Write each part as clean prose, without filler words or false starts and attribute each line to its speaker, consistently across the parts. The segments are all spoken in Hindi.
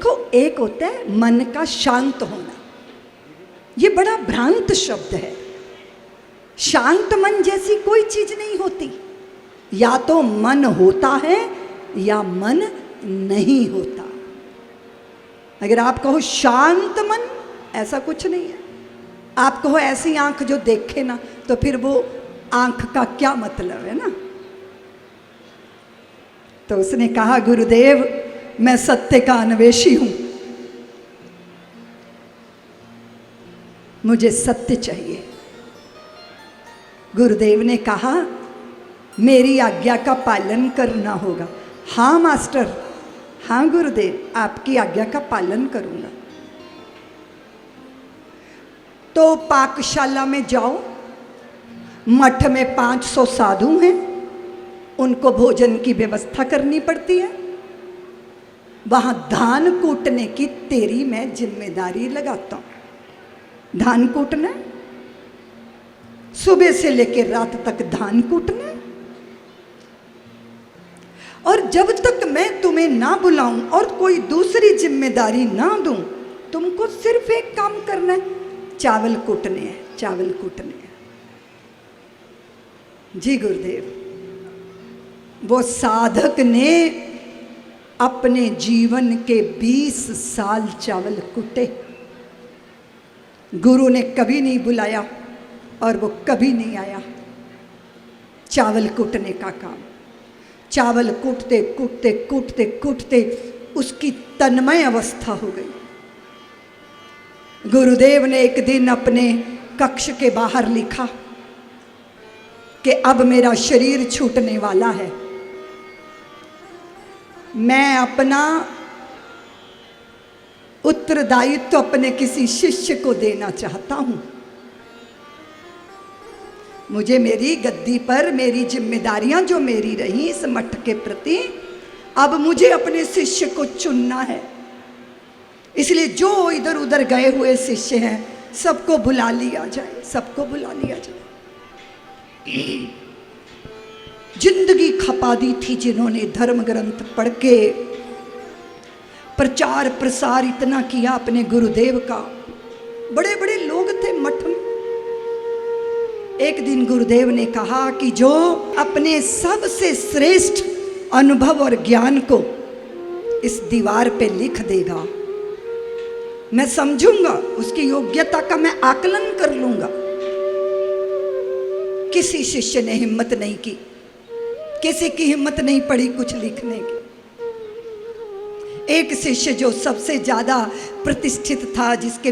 Speaker 1: देखो, एक होता है मन का शांत होना, ये बड़ा भ्रांत शब्द है। शांत मन जैसी कोई चीज नहीं होती। या तो मन होता है या मन नहीं होता। अगर आप कहो शांत मन, ऐसा कुछ नहीं है। आप कहो ऐसी आंख जो देखे ना, तो फिर वो आंख का क्या मतलब है ना। तो उसने कहा, गुरुदेव मैं सत्य का अन्वेषी हूं, मुझे सत्य चाहिए। गुरुदेव ने कहा, मेरी आज्ञा का पालन करना होगा। हाँ मास्टर, हाँ गुरुदेव, आपकी आज्ञा का पालन करूंगा। तो पाकशाला में जाओ, मठ में 500 साधु हैं, उनको भोजन की व्यवस्था करनी पड़ती है। वहां धान कूटने की तेरी मैं जिम्मेदारी लगाता हूं। धान कूटना, सुबह से लेकर रात तक धान कूटना, और जब तक मैं तुम्हें ना बुलाऊं और कोई दूसरी जिम्मेदारी ना दूं, तुमको सिर्फ एक काम करना है, चावल कूटने हैं, चावल कूटने हैं। जी गुरुदेव, वो साधक ने अपने जीवन के 20 साल चावल कूटे। गुरु ने कभी नहीं बुलाया और वो कभी नहीं आया। चावल कूटने का काम, चावल कूटते कूटते कूटते कूटते उसकी तन्मय अवस्था हो गई। गुरुदेव ने एक दिन अपने कक्ष के बाहर लिखा कि अब मेरा शरीर छूटने वाला है, मैं अपना उत्तरदायित्व अपने किसी शिष्य को देना चाहता हूं। मुझे मेरी गद्दी पर मेरी जिम्मेदारियां जो मेरी रही इस मठ के प्रति, अब मुझे अपने शिष्य को चुनना है। इसलिए जो इधर उधर गए हुए शिष्य हैं सबको बुला लिया जाए, सबको बुला लिया जाए। जिंदगी खपा दी थी जिन्होंने धर्म ग्रंथ पढ़ के, प्रचार प्रसार इतना किया अपने गुरुदेव का। बड़े बड़े लोग थे मठ में। एक दिन गुरुदेव ने कहा कि जो अपने सबसे श्रेष्ठ अनुभव और ज्ञान को इस दीवार पे लिख देगा, मैं समझूंगा, उसकी योग्यता का मैं आकलन कर लूंगा। किसी शिष्य ने हिम्मत नहीं की, किसी की हिम्मत नहीं पड़ी कुछ लिखने की। एक शिष्य जो सबसे ज्यादा प्रतिष्ठित था, जिसके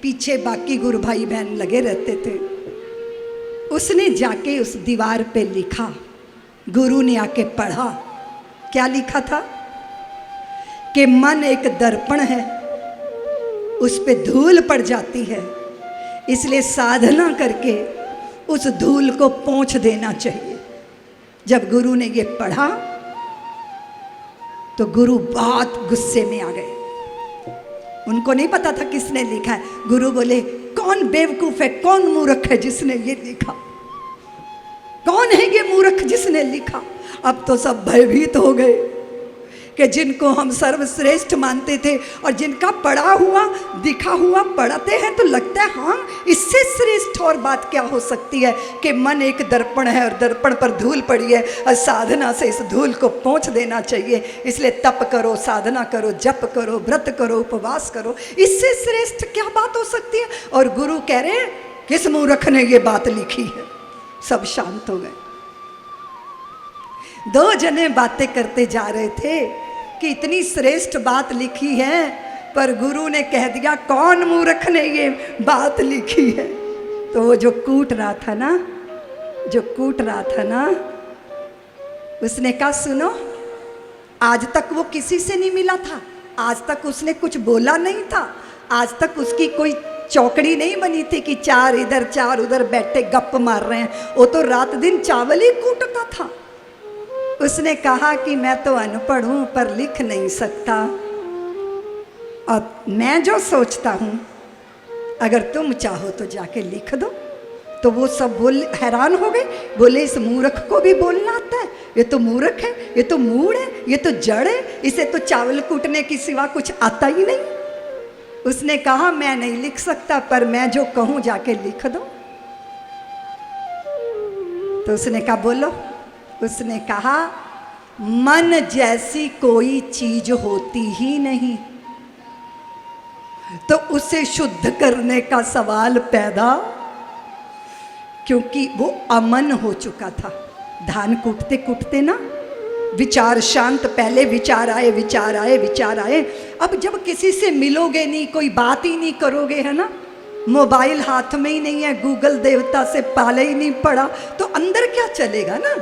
Speaker 1: पीछे बाकी गुरु भाई बहन लगे रहते थे, उसने जाके उस दीवार पे लिखा। गुरु ने आके पढ़ा। क्या लिखा था कि मन एक दर्पण है, उस पे धूल पड़ जाती है, इसलिए साधना करके उस धूल को पोंछ देना चाहिए। जब गुरु ने ये पढ़ा तो गुरु बहुत गुस्से में आ गए। उनको नहीं पता था किसने लिखा है। गुरु बोले, कौन बेवकूफ है, कौन मूर्ख है जिसने ये लिखा, कौन है ये मूर्ख जिसने लिखा। अब तो सब भयभीत हो गए कि जिनको हम सर्वश्रेष्ठ मानते थे और जिनका पढ़ा हुआ दिखा हुआ पढ़ते हैं, तो लगता है हाँ, इससे श्रेष्ठ और बात क्या हो सकती है कि मन एक दर्पण है और दर्पण पर धूल पड़ी है और साधना से इस धूल को पोंछ देना चाहिए। इसलिए तप करो, साधना करो, जप करो, व्रत करो, उपवास करो, इससे श्रेष्ठ क्या बात हो सकती है। और गुरु कह रहे हैं, किस मूर्ख ने ये बात लिखी है। सब शांत हो गए। दो जने बातें करते जा रहे थे कि इतनी श्रेष्ठ बात लिखी है, पर गुरु ने कह दिया, कौन मूर्ख ने ये बात लिखी है। तो वो जो कूट रहा था ना, जो कूट रहा था ना, उसने कहा, सुनो, आज तक वो किसी से नहीं मिला था, आज तक उसने कुछ बोला नहीं था, आज तक उसकी कोई चौकड़ी नहीं बनी थी कि चार इधर चार उधर बैठे गप मार रहे हैं। वो तो रात दिन चावल ही कूटता था। उसने कहा कि मैं तो अनपढ़ हूं पर लिख नहीं सकता, और मैं जो सोचता हूं अगर तुम चाहो तो जाके लिख दो। तो वो सब हैरान हो गए, बोले इस मूर्ख को भी बोलना आता है। ये तो मूर्ख है, ये तो मूढ़ है, ये तो जड़ है, इसे तो चावल कूटने की सिवा कुछ आता ही नहीं। उसने कहा मैं नहीं लिख सकता, पर मैं जो कहूं जाके लिख दो। तो उसने कहा बोलो। उसने कहा मन जैसी कोई चीज होती ही नहीं, तो उसे शुद्ध करने का सवाल पैदा, क्योंकि वो अमन हो चुका था। धान कूटते कूटते ना विचार शांत, पहले विचार आए विचार आए विचार आए। अब जब किसी से मिलोगे नहीं, कोई बात ही नहीं करोगे, है ना, मोबाइल हाथ में ही नहीं है, गूगल देवता से पाले ही नहीं पड़ा, तो अंदर क्या चलेगा ना।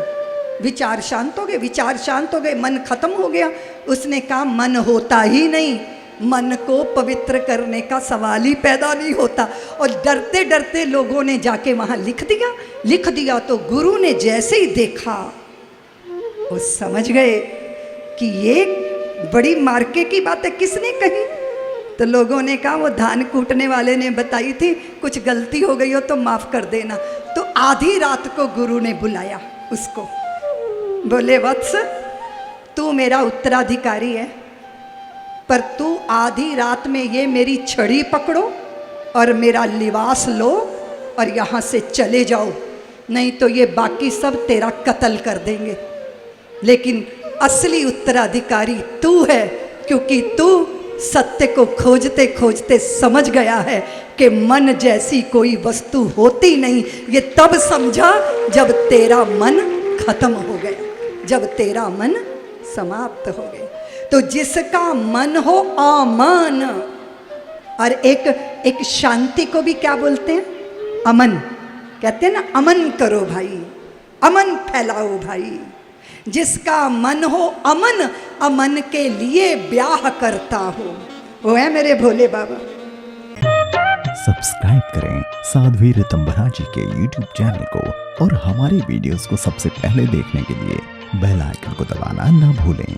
Speaker 1: विचार शांत हो गए, विचार शांत हो गए, मन खत्म हो गया। उसने कहा मन होता ही नहीं, मन को पवित्र करने का सवाल ही पैदा नहीं होता। और डरते डरते लोगों ने जाके वहां लिख दिया। तो गुरु ने जैसे ही देखा वो समझ गए कि ये बड़ी मार्के की बात है, किसने कही। तो लोगों ने कहा वो धान कूटने वाले ने बताई थी, कुछ गलती हो गई हो तो माफ कर देना। तो आधी रात को गुरु ने बुलाया उसको, बोले वत्स तू मेरा उत्तराधिकारी है, पर तू आधी रात में ये मेरी छड़ी पकड़ो और मेरा लिबास लो और यहाँ से चले जाओ, नहीं तो ये बाकी सब तेरा कत्ल कर देंगे। लेकिन असली उत्तराधिकारी तू है, क्योंकि तू सत्य को खोजते खोजते समझ गया है कि मन जैसी कोई वस्तु होती नहीं। ये तब समझा जब तेरा मन खत्म हो गया, जब तेरा मन समाप्त हो गया। तो जिसका मन हो अमन, और एक शांति को भी क्या बोलते हैं, अमन कहते हैं ना, अमन करो भाई, अमन फैलाओ भाई। जिसका मन हो अमन, अमन के लिए ब्याह करता हो, वो है मेरे भोले बाबा।
Speaker 2: सब्सक्राइब करें साध्वी ऋतंभरा जी के YouTube चैनल को, और हमारे वीडियोस को सबसे पहले देखने के लिए बेल आइकन को दबाना न भूलें।